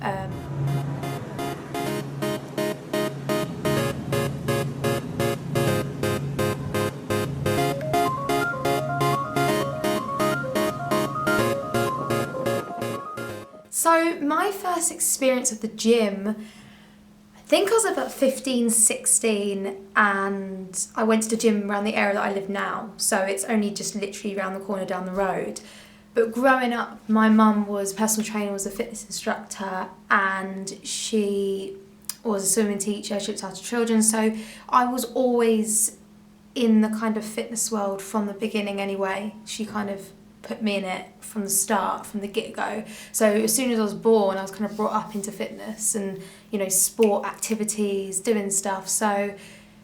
So my first experience of the gym, I think I was about 15, 16, and I went to the gym around the area that I live now. So it's only just literally around the corner down the road. But growing up, my mum was a personal trainer, was a fitness instructor, and she was a swimming teacher. She looked after children. So I was always in the kind of fitness world from the beginning anyway. She kind of put me in it from the start, from the get-go. So as soon as I was born, I was kind of brought up into fitness and, you know, sport activities, doing stuff. So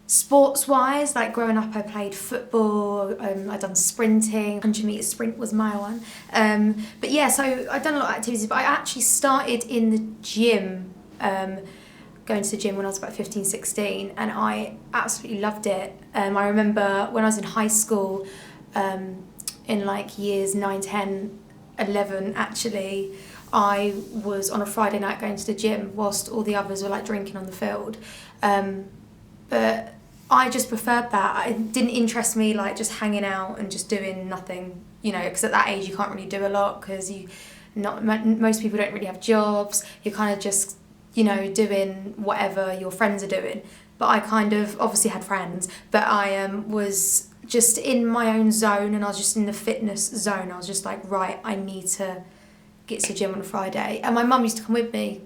sports-wise, like growing up, I played football, I'd done sprinting, 100-metre sprint was my one. But yeah, so I'd done a lot of activities, but I actually started in the gym, going to the gym when I was about 15, 16, and I absolutely loved it. I remember when I was in high school, in like years 9, 10, 11 actually, I was on a Friday night going to the gym whilst all the others were like drinking on the field. But I just preferred that. It didn't interest me like just hanging out and just doing nothing, you know, because at that age you can't really do a lot because most people don't really have jobs. You're kind of just, you know, doing whatever your friends are doing. But I kind of obviously had friends, but I was just in my own zone, and I was just in the fitness zone. I was just like, right, I need to get to the gym on a Friday. And my mum used to come with me.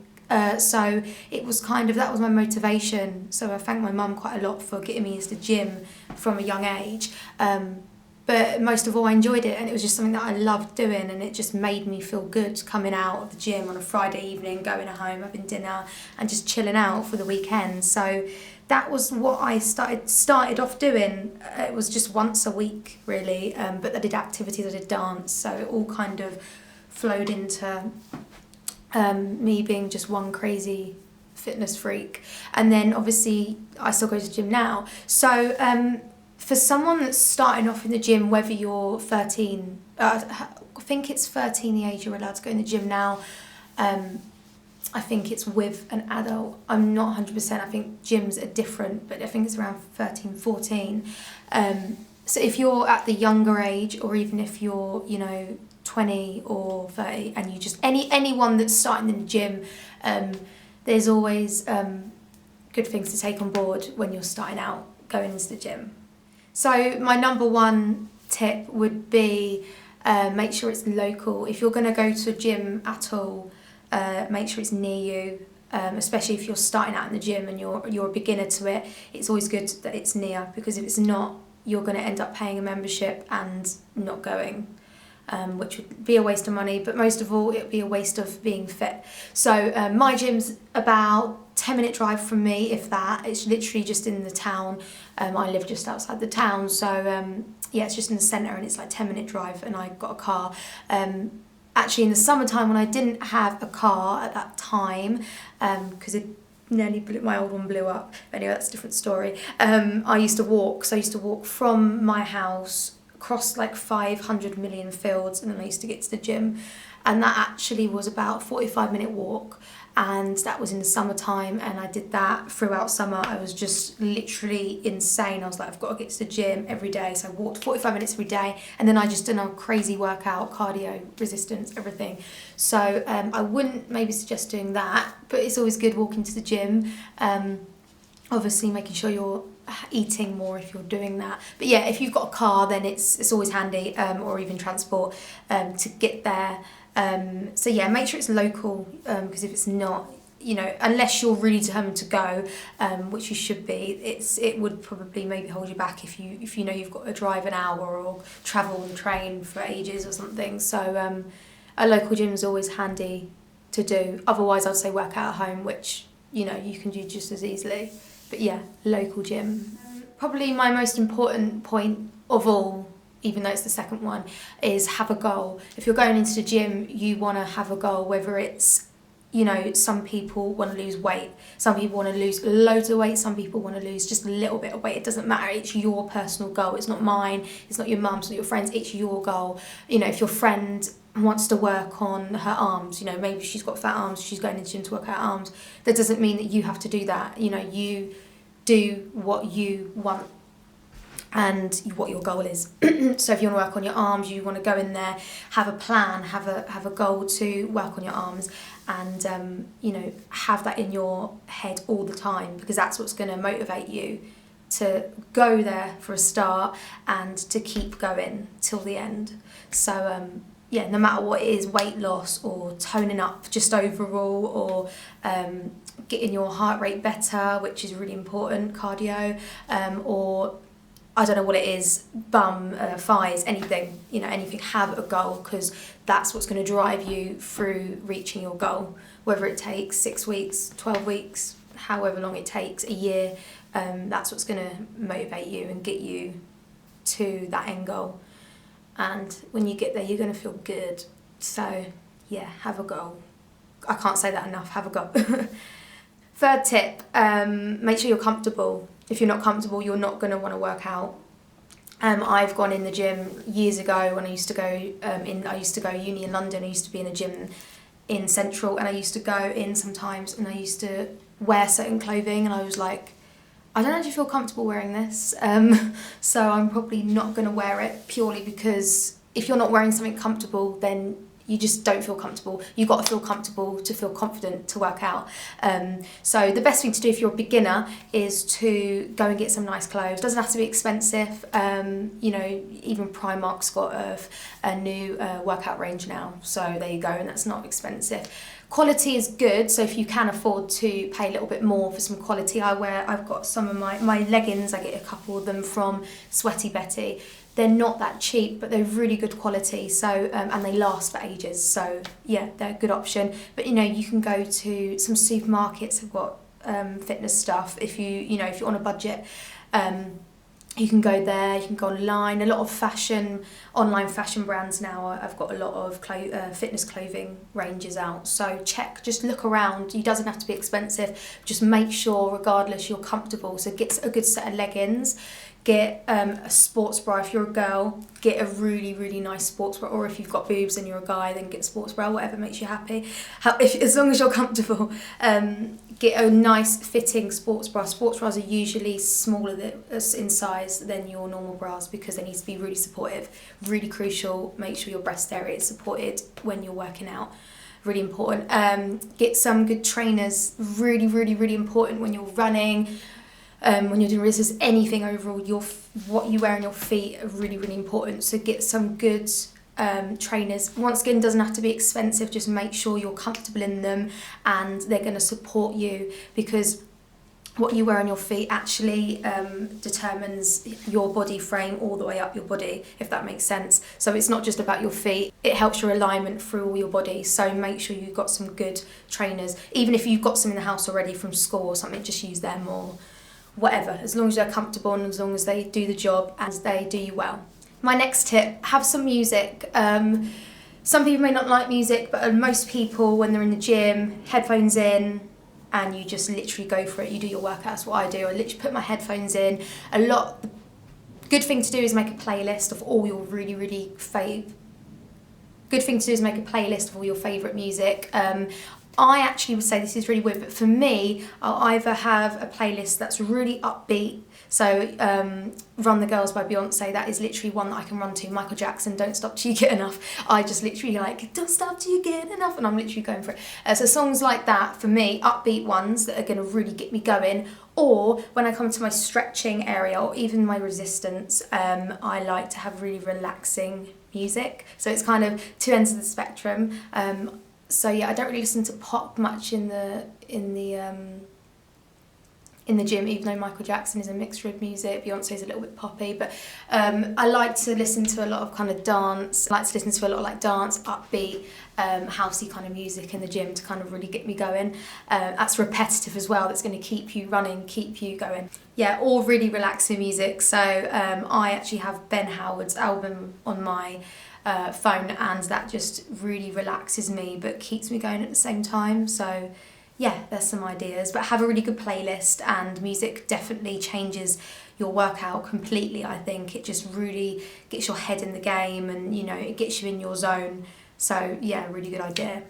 So it was kind of, that was my motivation. So I thank my mum quite a lot for getting me into the gym from a young age. But most of all, I enjoyed it, and it was just something that I loved doing, and it just made me feel good coming out of the gym on a Friday evening, going home, having dinner, and just chilling out for the weekend. So that was what I started off doing. It was just once a week, really, but I did activities, I did dance, so it all kind of flowed into me being just one crazy fitness freak. And then obviously I still go to the gym now. So for someone that's starting off in the gym, whether you're 13, I think it's 13 the age you're allowed to go in the gym now. I think it's with an adult. I'm not 100%. I think gyms are different, but I think it's around 13, 14. So if you're at the younger age, or even if you're, you know, 20 or 30, and you just, anyone that's starting in the gym, there's always good things to take on board when you're starting out going into the gym. So my number one tip would be make sure it's local. If you're going to go to a gym at all, make sure it's near you, especially if you're starting out in the gym and you're a beginner to it. It's always good that it's near, because if it's not, you're going to end up paying a membership and not going, which would be a waste of money, but most of all it would be a waste of being fit. So my gym's about 10-minute drive from me, if that. It's literally just in the town. I live just outside the town, so yeah, it's just in the centre, and it's like 10-minute drive, and I got a car. Actually, in the summertime, when I didn't have a car at that time, because it nearly my old one blew up. Anyway, that's a different story. I used to walk. So I used to walk from my house across like 500 million fields, and then I used to get to the gym. And that actually was about a 45-minute walk. And that was in the summertime, and I did that throughout summer. I was just literally insane. I was like, I've got to get to the gym every day. So I walked 45 minutes every day, and then I just did a crazy workout, cardio, resistance, everything. So I wouldn't maybe suggest doing that, but it's always good walking to the gym. Obviously making sure you're eating more if you're doing that. But yeah, if you've got a car, then it's always handy, or even transport to get there. So yeah, make sure it's local, because if it's not, you know, unless you're really determined to go, which you should be, it would probably maybe hold you back if you know you've got to drive an hour or travel on the train for ages or something. So a local gym is always handy to do. Otherwise, I'd say work out at home, which, you know, you can do just as easily. But yeah, local gym. Probably my most important point of all, even though it's the second one, is have a goal. If you're going into the gym, you want to have a goal, whether it's, you know, some people want to lose weight, some people want to lose loads of weight, some people want to lose just a little bit of weight. It doesn't matter, it's your personal goal. It's not mine, it's not your mum's, it's not your friend's, it's your goal. You know, if your friend wants to work on her arms, you know, maybe she's got fat arms, she's going to the gym to work out her arms, that doesn't mean that you have to do that. You know, you do what you want and what your goal is. So if you want to work on your arms, you want to go in there, have a plan, have a goal to work on your arms, and you know, have that in your head all the time, because that's what's going to motivate you to go there for a start and to keep going till the end. So yeah, no matter what it is, weight loss or toning up just overall, or getting your heart rate better, which is really important, cardio, or I don't know what it is, thighs, anything, you know, anything, have a goal, because that's what's going to drive you through reaching your goal, whether it takes 6 weeks, 12 weeks, however long it takes, a year, that's what's going to motivate you and get you to that end goal. And when you get there, you're going to feel good. So yeah, have a goal. I can't say that enough, have a goal. Third tip, make sure you're comfortable. If you're not comfortable, you're not going to want to work out. I've gone in the gym years ago when I used to go uni in London. I used to be in a gym in Central, and I used to go in sometimes, and I used to wear certain clothing, and I was like, I don't actually feel comfortable wearing this, so I'm probably not going to wear it, purely because if you're not wearing something comfortable, then you just don't feel comfortable. You've got to feel comfortable to feel confident to work out. So the best thing to do if you're a beginner is to go and get some nice clothes. Doesn't have to be expensive. You know, even Primark's got a new workout range now. So there you go, and that's not expensive. Quality is good, so if you can afford to pay a little bit more for some quality, I've got some of my leggings, I get a couple of them from Sweaty Betty. They're not that cheap, but they're really good quality, so and they last for ages, so yeah, they're a good option. But you know, you can go to some supermarkets have got fitness stuff if you're on a budget. You can go there, you can go online. A lot of online fashion brands now have got a lot of fitness clothing ranges out. So just look around. It doesn't have to be expensive. Just make sure, regardless, you're comfortable. So get a good set of leggings. Get a sports bra if you're a girl. Get a really, really nice sports bra. Or if you've got boobs and you're a guy, then get a sports bra, whatever makes you happy. As long as you're comfortable. Get a nice fitting sports bra. Sports bras are usually smaller in size than your normal bras, because they need to be really supportive. Really crucial. Make sure your breast area is supported when you're working out. Really important. Get some good trainers. Really, really, really important when you're running. When you're doing resistance, anything overall, what you wear on your feet are really, really important. So get some good trainers. Once again, doesn't have to be expensive, just make sure you're comfortable in them and they're going to support you, because what you wear on your feet actually determines your body frame all the way up your body, if that makes sense. So it's not just about your feet, it helps your alignment through all your body. So make sure you've got some good trainers. Even if you've got some in the house already from school or something, just use them, or whatever, as long as they're comfortable and as long as they do the job and they do you well. My next tip, have some music. Some people may not like music, but most people, when they're in the gym, headphones in, and you just literally go for it. You do your workout. That's what I do. I literally put my headphones in. Good thing to do is make a playlist of all your really, really Good thing to do is make a playlist of all your favourite music. I actually would say this is really weird, but for me, I'll either have a playlist that's really upbeat. So Run the Girls by Beyonce, that is literally one that I can run to. Michael Jackson, Don't Stop Till You Get Enough. I just literally like, don't stop till you get enough, and I'm literally going for it. So songs like that, for me, upbeat ones that are going to really get me going. Or when I come to my stretching area or even my resistance, I like to have really relaxing music. So it's kind of two ends of the spectrum. So yeah, I don't really listen to pop much in the gym, even though Michael Jackson is a mixture of music, Beyonce's a little bit poppy, but I like to listen to a lot of kind of dance. I like to listen to a lot of like dance, upbeat, housey kind of music in the gym to kind of really get me going. That's repetitive as well. That's going to keep you running, keep you going. Yeah, all really relaxing music. So I actually have Ben Howard's album on my phone, and that just really relaxes me but keeps me going at the same time. So yeah, there's some ideas, but have a really good playlist, and music definitely changes your workout completely. I think it just really gets your head in the game, and you know, it gets you in your zone So yeah, really good idea.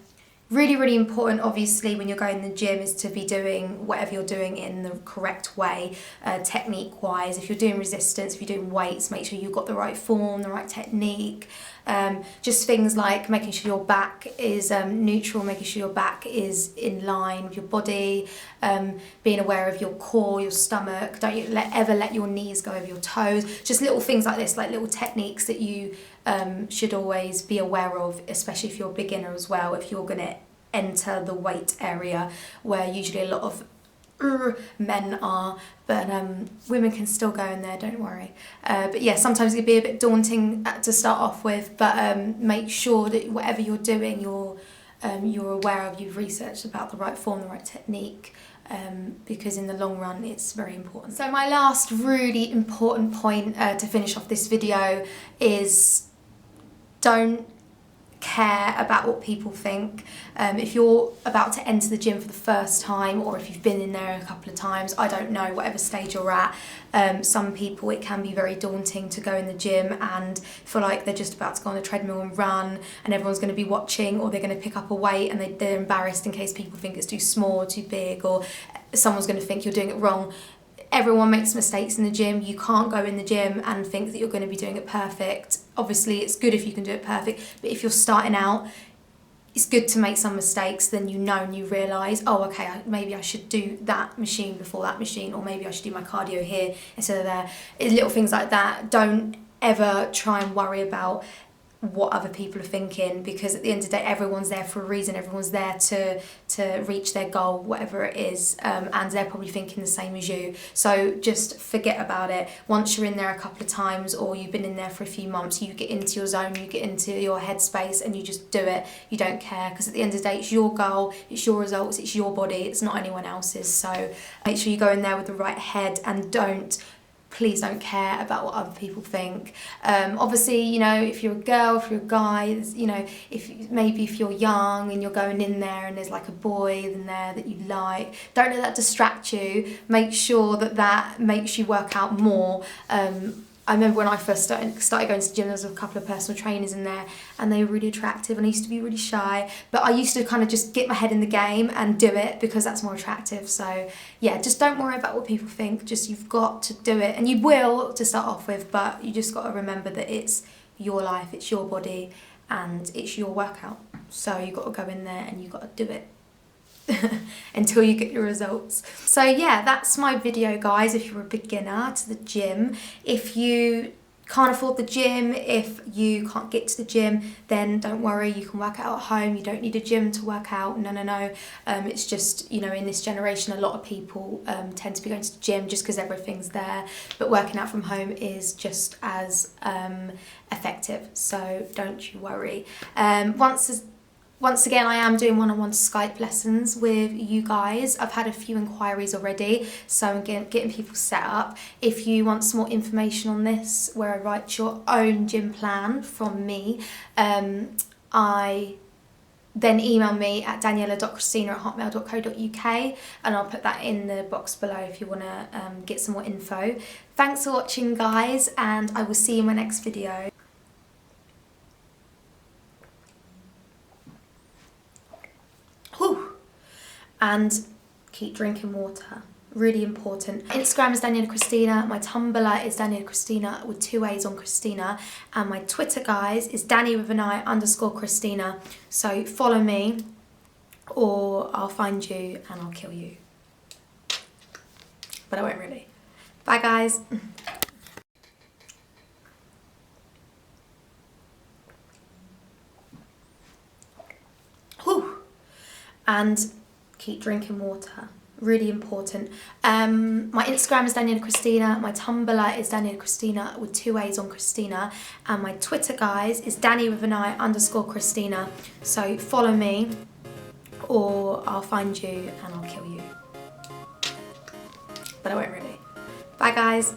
Really, really important, obviously, when you're going to the gym is to be doing whatever you're doing in the correct way, technique-wise. If you're doing resistance, if you're doing weights, make sure you've got the right form, the right technique. Just things like making sure your back is neutral, making sure your back is in line with your body, being aware of your core, your stomach. Don't you ever let your knees go over your toes. Just little things like this, like little techniques that you should always be aware of, especially if you're a beginner as well, if you're going to enter the weight area where usually a lot of men are, but women can still go in there, don't worry. But yeah, sometimes it can be a bit daunting to start off with, but make sure that whatever you're doing, you're aware of, you've researched about the right form, the right technique, because in the long run it's very important. So my last really important point to finish off this video is don't care about what people think. If you're about to enter the gym for the first time, or if you've been in there a couple of times, I don't know, whatever stage you're at, some people it can be very daunting to go in the gym and feel like they're just about to go on the treadmill and run and everyone's going to be watching, or they're going to pick up a weight and they're embarrassed in case people think it's too small or too big, or someone's going to think you're doing it wrong. Everyone makes mistakes in the gym. You can't go in the gym and think that you're going to be doing it perfect. Obviously, it's good if you can do it perfect, but if you're starting out, it's good to make some mistakes, then you know and you realise, oh, okay, maybe I should do that machine before that machine, or maybe I should do my cardio here instead of there. It's little things like that. Don't ever try and worry about what other people are thinking, because at the end of the day everyone's there for a reason. Everyone's there to reach their goal, whatever it is, and they're probably thinking the same as you. So just forget about it. Once you're in there a couple of times, or you've been in there for a few months, you get into your zone, you get into your headspace, and you just do it. You don't care, because at the end of the day it's your goal, it's your results, it's your body, it's not anyone else's. So make sure you go in there with the right head, and please don't care about what other people think. Obviously, you know, if you're a girl, if you're a guy, you know, if you're young and you're going in there and there's like a boy in there that you like, don't let that distract you. Make sure that makes you work out more. I remember when I first started going to the gym, there was a couple of personal trainers in there and they were really attractive, and I used to be really shy, but I used to kind of just get my head in the game and do it because that's more attractive. So yeah, just don't worry about what people think, just you've got to do it, and you will to start off with, but you just got to remember that it's your life, it's your body, and it's your workout. So you've got to go in there and you've got to do it until you get your results. So yeah, that's my video, guys. If you're a beginner to the gym, if you can't afford the gym, if you can't get to the gym, then don't worry, you can work out at home. You don't need a gym to work out. No. It's just, you know, in this generation a lot of people tend to be going to the gym just because everything's there, but working out from home is just as effective, so don't you worry. Once again, I am doing one-on-one Skype lessons with you guys. I've had a few inquiries already, so I'm getting people set up. If you want some more information on this, where I write your own gym plan from me, then email me at daniella.christina@hotmail.co.uk, and I'll put that in the box below if you want to get some more info. Thanks for watching, guys, and I will see you in my next video. And keep drinking water, really important. My Instagram is daniella.christina, my Tumblr is daniella.christina with 2 A's on Christina, and my Twitter, guys, is danny_Christina. So follow me, or I'll find you and I'll kill you. But I won't really. Bye, guys. And keep drinking water, really important. My Instagram is daniella.christina, my Tumblr is daniella.christina with 2 A's on Christina, and my Twitter, guys, is danny_Christina. So follow me, or I'll find you and I'll kill you. But I won't really. Bye, guys.